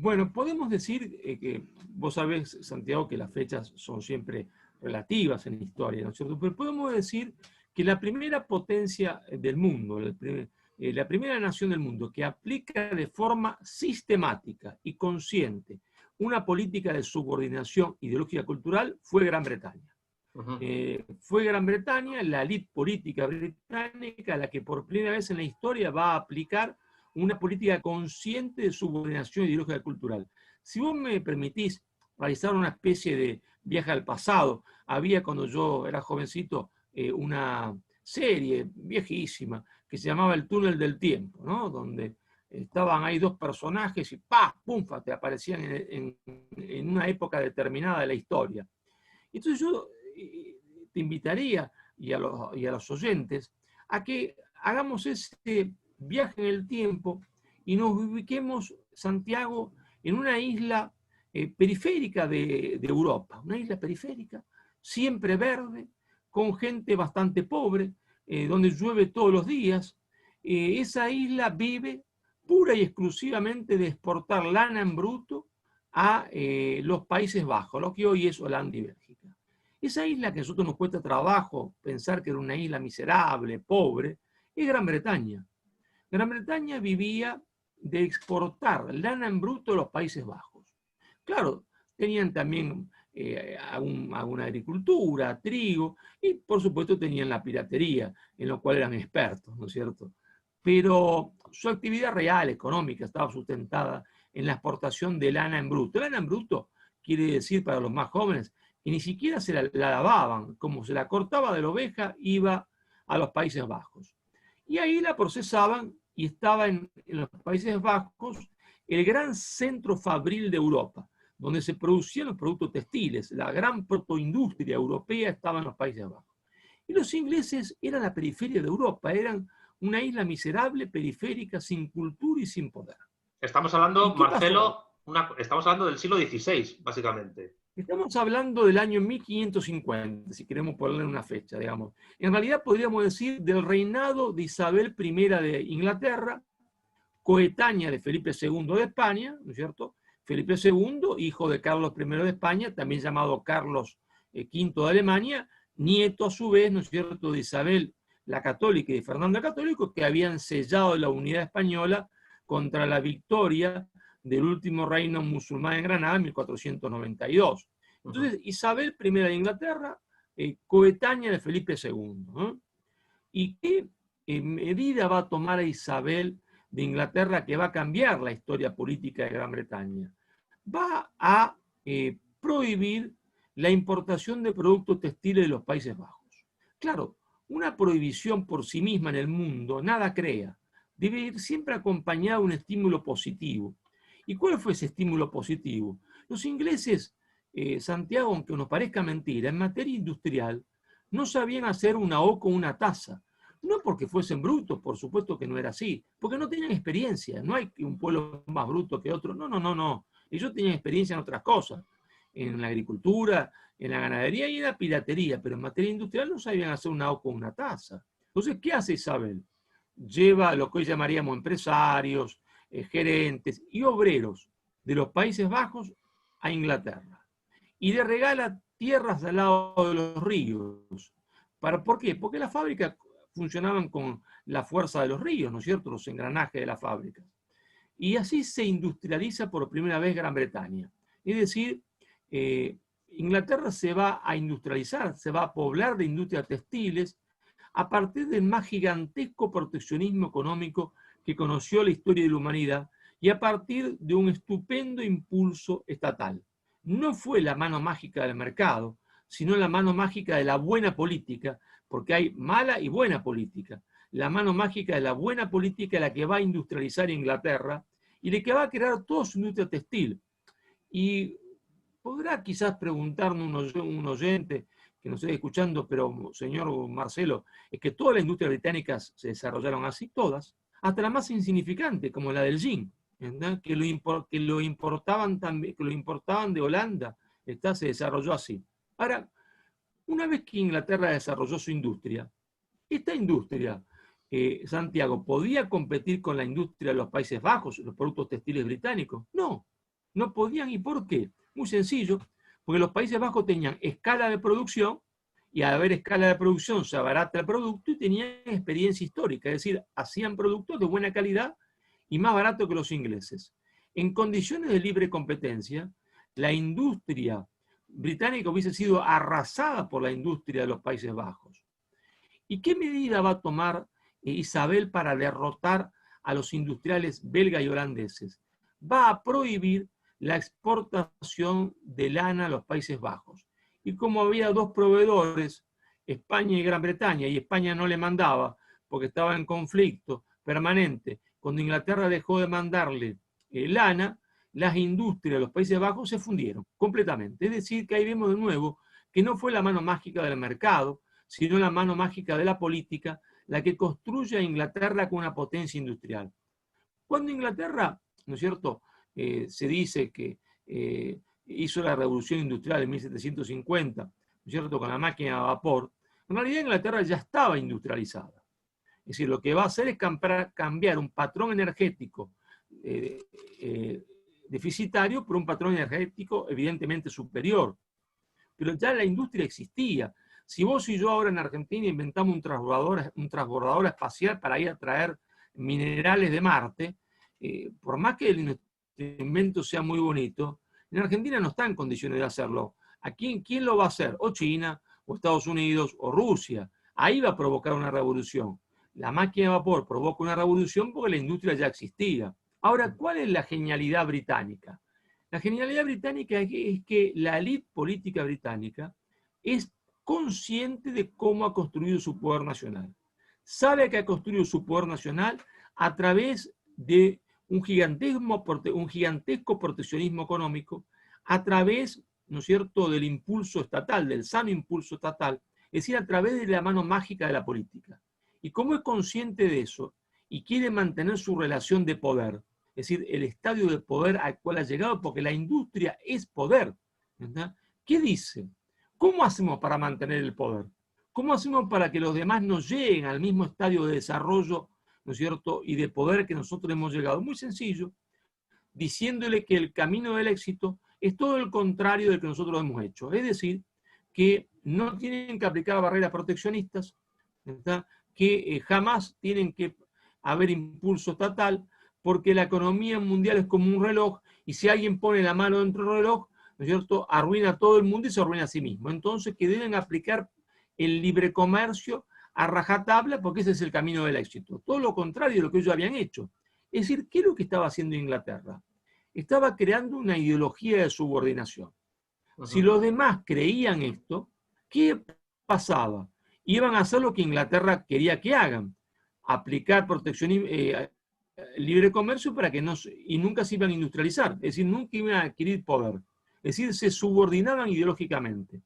Bueno, podemos decir que vos sabés, Santiago, que las fechas son siempre relativas en la historia, ¿no es cierto? Pero podemos decir que la primera potencia del mundo, la primera nación del mundo que aplica de forma sistemática y consciente una política de subordinación ideológica cultural fue Gran Bretaña. Ujú. Fue Gran Bretaña, la élite política británica, la que por primera vez en la historia va a aplicar una política consciente de subordinación ideológica cultural. Si vos me permitís realizar una especie de viaje al pasado, había cuando yo era jovencito una serie viejísima que se llamaba El Túnel del Tiempo, ¿no? Donde estaban ahí dos personajes y ¡pah! ¡Pumfa! Te aparecían en una época determinada de la historia. Entonces yo te invitaría y a los oyentes a que hagamos ese viaje en el tiempo y nos ubiquemos, Santiago, en una isla periférica de Europa, una isla periférica, siempre verde, con gente bastante pobre, donde llueve todos los días. Esa isla vive pura y exclusivamente de exportar lana en bruto a los Países Bajos, lo que hoy es Holanda y Bélgica. Esa isla que a nosotros nos cuesta trabajo pensar que era una isla miserable, pobre, es Gran Bretaña. Gran Bretaña vivía de exportar lana en bruto a los Países Bajos. Claro, tenían también alguna agricultura, trigo, y por supuesto tenían la piratería, en lo cual eran expertos, ¿no es cierto? Pero su actividad real, económica, estaba sustentada en la exportación de lana en bruto. Lana en bruto quiere decir, para los más jóvenes, que ni siquiera la lavaban, como se la cortaba de la oveja, iba a los Países Bajos. Y ahí la procesaban y estaba en los Países Bajos el gran centro fabril de Europa, donde se producían los productos textiles. La gran protoindustria europea estaba en los Países Bajos. Y los ingleses eran la periferia de Europa, eran una isla miserable, periférica, sin cultura y sin poder. Estamos hablando, ¿Y qué pasó? Marcelo, estamos hablando del siglo XVI, básicamente. Estamos hablando del año 1550, si queremos ponerle una fecha, digamos. En realidad podríamos decir del reinado de Isabel I de Inglaterra, coetánea de Felipe II de España, ¿no es cierto? Felipe II, hijo de Carlos I de España, también llamado Carlos V de Alemania, nieto a su vez, ¿no es cierto?, de Isabel la Católica y de Fernando el Católico, que habían sellado la unidad española contra la victoria del último reino musulmán en Granada en 1492. Entonces, Isabel I de Inglaterra, coetánea de Felipe II. ¿No? ¿Y qué medida va a tomar Isabel de Inglaterra que va a cambiar la historia política de Gran Bretaña? Va a prohibir la importación de productos textiles de los Países Bajos. Claro, una prohibición por sí misma en el mundo nada crea. Debe ir siempre acompañada de un estímulo positivo. ¿Y cuál fue ese estímulo positivo? Los ingleses, Santiago, aunque nos parezca mentira, en materia industrial no sabían hacer una O con una taza. No porque fuesen brutos, por supuesto que no era así, porque no tenían experiencia. No hay un pueblo más bruto que otro. No, no, no, no. Ellos tenían experiencia en otras cosas, en la agricultura, en la ganadería y en la piratería, pero en materia industrial no sabían hacer una O con una taza. Entonces, ¿qué hace Isabel? Lleva lo que hoy llamaríamos empresarios, gerentes y obreros de los Países Bajos a Inglaterra y le regala tierras al lado de los ríos. ¿Por qué? Porque las fábricas funcionaban con la fuerza de los ríos, ¿no es cierto? Los engranajes de las fábricas. Y así se industrializa por primera vez Gran Bretaña. Es decir, Inglaterra se va a industrializar, se va a poblar de industrias textiles a partir del más gigantesco proteccionismo económico que conoció la historia de la humanidad y a partir de un estupendo impulso estatal. No fue la mano mágica del mercado, sino la mano mágica de la buena política, porque hay mala y buena política. La mano mágica de la buena política es la que va a industrializar Inglaterra y la que va a crear toda su industria textil. Y podrá quizás preguntarnos un oyente que nos esté escuchando, pero señor Marcelo, es que todas las industrias británicas se desarrollaron así, todas, hasta la más insignificante, como la del gin, que lo importaban también, que lo importaban de Holanda, se desarrolló así. Ahora, una vez que Inglaterra desarrolló su industria, esta industria, Santiago, ¿podía competir con la industria de los Países Bajos, los productos textiles británicos? No, No podían, ¿y por qué? Muy sencillo, porque los Países Bajos tenían escala de producción, y al haber escala de producción se abarata el producto y tenían experiencia histórica, es decir, hacían productos de buena calidad y más barato que los ingleses. En condiciones de libre competencia, la industria británica hubiese sido arrasada por la industria de los Países Bajos. ¿Y qué medida va a tomar Isabel para derrotar a los industriales belgas y holandeses? Va a prohibir la exportación de lana a los Países Bajos. Y como había dos proveedores, España y Gran Bretaña, y España no le mandaba porque estaba en conflicto permanente, cuando Inglaterra dejó de mandarle lana, las industrias de los Países Bajos se fundieron completamente. Es decir, que ahí vemos de nuevo que no fue la mano mágica del mercado, sino la mano mágica de la política, la que construye a Inglaterra como una potencia industrial. Cuando Inglaterra, ¿no es cierto?, se dice que hizo la revolución industrial en 1750, ¿no es cierto?, con la máquina de vapor, en realidad Inglaterra ya estaba industrializada. Es decir, lo que va a hacer es cambiar un patrón energético deficitario por un patrón energético evidentemente superior. Pero ya la industria existía. Si vos y yo ahora en Argentina inventamos un transbordador espacial para ir a traer minerales de Marte, por más que el invento sea muy bonito, en Argentina no está en condiciones de hacerlo. Aquí, ¿quién lo va a hacer? O China, o Estados Unidos, o Rusia. Ahí va a provocar una revolución. La máquina de vapor provoca una revolución porque la industria ya existía. Ahora, ¿cuál es la genialidad británica? La genialidad británica es que la élite política británica es consciente de cómo ha construido su poder nacional. Sabe que ha construido su poder nacional a través de un gigantesco proteccionismo económico, a través, ¿no es cierto?, del impulso estatal, del sano impulso estatal, es decir, a través de la mano mágica de la política. Y como es consciente de eso y quiere mantener su relación de poder, es decir, el estadio de poder al cual ha llegado, porque la industria es poder, ¿verdad? ¿Qué dice? ¿Cómo hacemos para mantener el poder? ¿Cómo hacemos para que los demás no lleguen al mismo estadio de desarrollo, ¿no es cierto?, y de poder que nosotros hemos llegado? Muy sencillo, diciéndole que el camino del éxito es todo el contrario del que nosotros hemos hecho. Es decir, que no tienen que aplicar barreras proteccionistas, ¿verdad?, que jamás tienen que haber impulso estatal, porque la economía mundial es como un reloj, y si alguien pone la mano dentro del reloj, ¿no es cierto?, arruina a todo el mundo y se arruina a sí mismo. Entonces, que deben aplicar el libre comercio a rajatabla, porque ese es el camino del éxito. Todo lo contrario de lo que ellos habían hecho. Es decir, ¿qué es lo que estaba haciendo Inglaterra? Estaba creando una ideología de subordinación. Si los demás creían esto, ¿qué pasaba? Iban a hacer lo que Inglaterra quería que hagan, aplicar proteccionismo, libre comercio para que no, y nunca se iban a industrializar, es decir, nunca iban a adquirir poder. Es decir, se subordinaban ideológicamente.